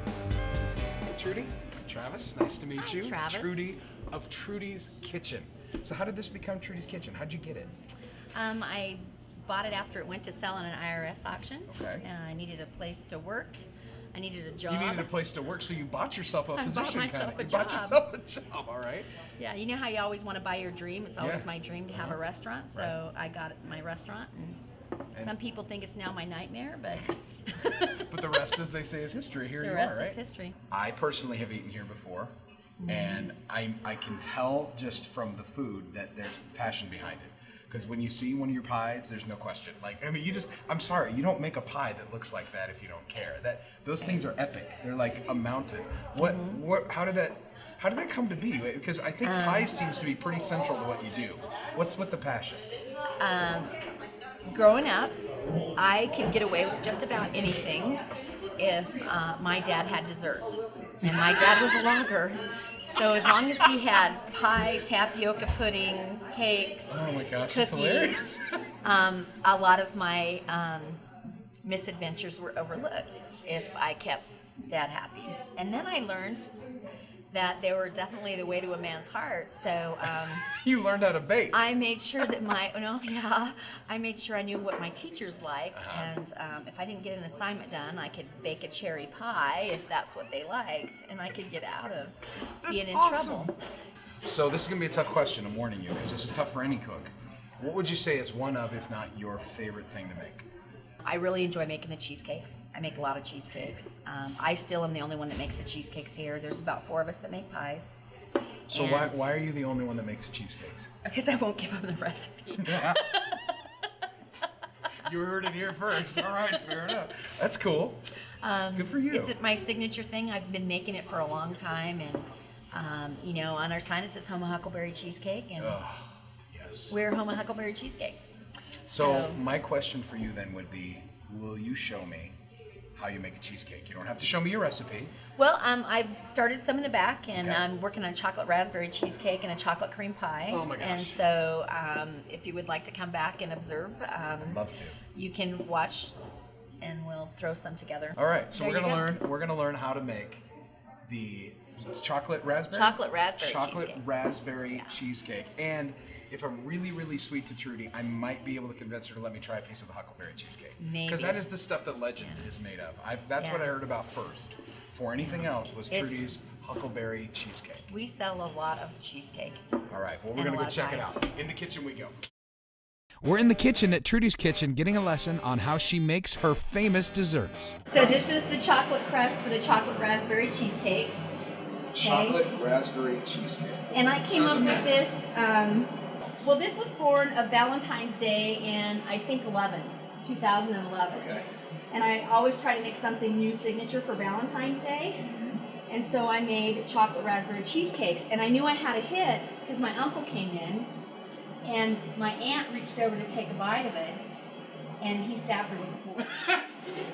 Hey, Trudy. Travis, nice to meet you. Travis. Trudy of Trudy's Kitchen. So how did this become Trudy's Kitchen? How'd you get it? I bought it after it went to sell in an IRS auction. Okay. I needed a place to work. I needed a job. You needed a place to work, so you bought yourself a position. bought myself a You bought job. yourself a job, all right. Yeah, you know how you always want to buy your dream? It's always Yeah. my dream to have a restaurant, so I got my restaurant, and some people think it's now my nightmare, but But the rest, as they say, is history. Here you the are, rest right? is history. I personally have eaten here before, and I can tell just from the food that there's passion behind it. Because when you see one of your pies, there's no question. Like, I mean, I'm sorry, you don't make a pie that looks like that if you don't care. Those things are epic. They're like a mountain. How did that come to be? Because I think pie seems to be pretty central to what you do. What's with the passion? Growing up, I could get away with just about anything if my dad had desserts. And my dad was a logger, so as long as he had pie, tapioca pudding, cakes, Oh my gosh, that's hilarious. cookies, a lot of my misadventures were overlooked if I kept Dad happy. And then I learned that they were definitely the way to a man's heart. So You learned how to bake. I made sure that I made sure I knew what my teachers liked, and if I didn't get an assignment done, I could bake a cherry pie if that's what they liked, and I could get out of being in awesome. trouble. So this is gonna be a tough question, I'm warning you, because this is tough for any cook. What would you say is one of, if not your favorite thing to make? I really enjoy making the cheesecakes. I make a lot of cheesecakes. I still am the only one that makes the cheesecakes here. There's about 4 of us that make pies. So And- why are you the only one that makes the cheesecakes? Because I won't give them the recipe. You heard it here first. All right, fair enough. That's cool. Good for you. It's my signature thing. I've been making it for a long time, and on our sign it says Homa Huckleberry Cheesecake, and Yes. we're Homa Huckleberry Cheesecake. So my question for you then would be, will you show me how you make a cheesecake? You don't have to show me your recipe. Well, I've started some in the back, and Okay. I'm working on a chocolate raspberry cheesecake and a chocolate cream pie. Oh my gosh. And so, if you would like to come back and observe, I'd love to. you can watch, and we'll throw some together. All right, so There we're you gonna go. learn how to make it's chocolate raspberry? Chocolate raspberry Chocolate cheesecake. raspberry cheesecake. And if I'm really, really sweet to Trudy, I might be able to convince her to let me try a piece of the huckleberry cheesecake. Maybe. Because that is the stuff that legend is made of. That's what I heard about first. For anything else was It's- Trudy's huckleberry cheesecake. We sell a lot of cheesecake. All right, well, we're And a gonna go lot of check it pie. out. In the kitchen we go. We're in the kitchen at Trudy's Kitchen getting a lesson on how she makes her famous desserts. So this is the chocolate crust for the chocolate raspberry cheesecakes. Chocolate raspberry cheesecake. And I came Sounds up with amazing. this, well, this was born of Valentine's Day in, I think, 2011. Okay. And I always try to make something new signature for Valentine's Day. And so I made chocolate raspberry cheesecakes. And I knew I had a hit because my uncle came in, and my aunt reached over to take a bite of it, and he stabbed her with a fork.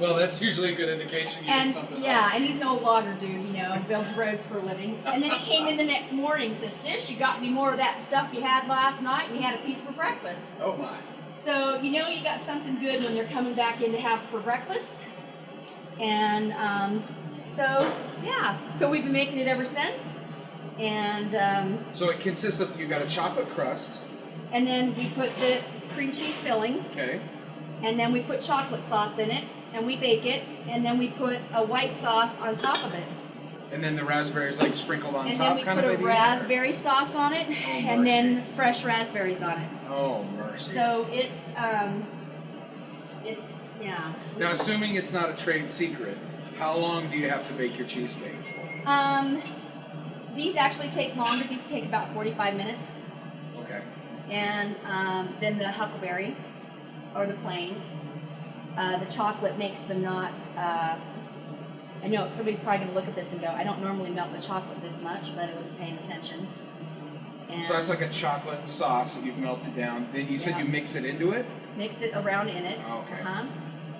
Well, that's usually a good indication you And did something yeah, and he's no logger dude, builds roads for a living. And then he came in the next morning and says, "Sis, you got any more of that stuff you had last night? We had a piece for breakfast." Oh my. So you got something good when they're coming back in to have for breakfast. And so we've been making it ever since. And So it consists of, you got a chocolate crust. and then we put the cream cheese filling, Okay. and then we put chocolate sauce in it, and we bake it, and then we put a white sauce on top of it. And then the raspberries like sprinkled on And top, then we kind put of a idea? raspberry sauce on it, and then fresh raspberries on it. Oh mercy. So it's yeah. Now, assuming it's not a trade secret, how long do you have to bake your cheesecakes for? These actually take longer. These take about 45 minutes. Okay. And then the huckleberry, or the plain, the chocolate makes them not. I know somebody's probably going to look at this and go, "I don't normally melt the chocolate this much," but it wasn't paying attention. And So that's like a chocolate sauce that you've melted down. Then you said Yeah. you mix it into it? mix it around in it. Oh, okay. And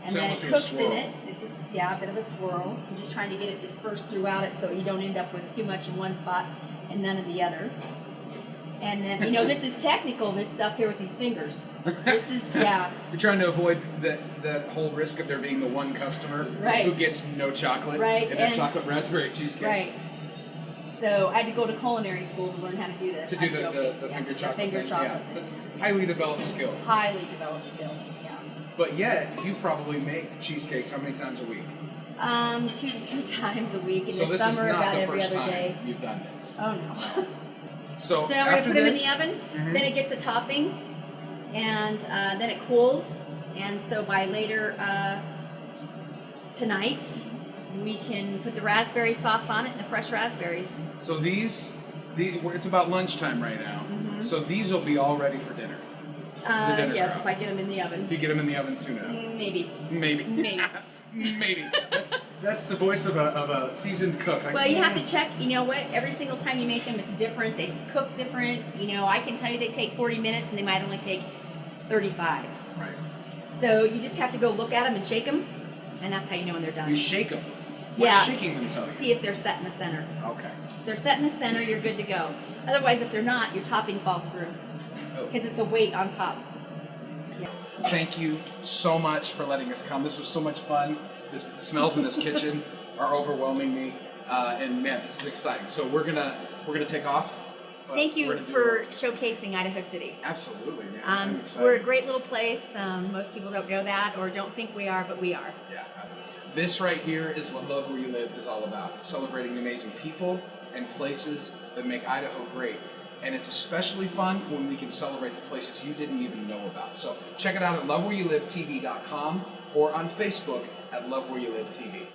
So then almost it do a cooks swirl. in it. It's just, a bit of a swirl. I'm just trying to get it dispersed throughout it so you don't end up with too much in one spot and none in the other. And then, you know, this is technical, this stuff here with these fingers. This is, yeah. You're trying to avoid that whole risk of there being the one customer Right. who gets no chocolate Right, and a chocolate raspberry cheesecake. Right. So I had to go to culinary school to learn how to do this. To do I'm the joking. finger The chocolate finger thing. chocolate Yeah, thing. that's highly developed skill. Highly developed skill, yeah. But yet, you probably make cheesecakes how many times a week? 2 to 3 times a week. In So the this summer, is not about the every first other time day. you've done this. Oh no. So, So now we're gonna after put them in this, the oven. Mhm. Then it gets a topping, and then it cools. And so by later tonight, we can put the raspberry sauce on it and the fresh raspberries. So it's about lunchtime right now. Mhm. So these will be all ready for dinner. The dinner Yes, crowd. if I get them in the oven. If you get them in the oven soon enough. Maybe. Maybe. Maybe. Maybe. That's the voice of a seasoned cook. Well, you have to check, you know what, every single time you make them, it's different. They cook different. You know, I can tell you they take 40 minutes and they might only take 35. Right. So you just have to go look at them and shake them, and that's how you know when they're done. You shake them. What's Yeah. shaking them tell you? See if they're set in the center. Okay. If they're set in the center, you're good to go. Otherwise, if they're not, your topping falls through Oh. because it's a weight on top. Yeah. Thank you so much for letting us come. This was so much fun. The smells in this kitchen are overwhelming me, and man, this is exciting. So we're gonna take off. but Thank we're you gonna do for it. showcasing Idaho City. Absolutely, man. I'm excited. We're a great little place. Most people don't know that or don't think we are, but we are. Yeah. This right here is what Love Where You Live is all about. It's celebrating the amazing people and places that make Idaho great. And it's especially fun when we can celebrate the places you didn't even know about. So check it out at lovewhereyoulivetv.com or on Facebook at Love Where You Live TV.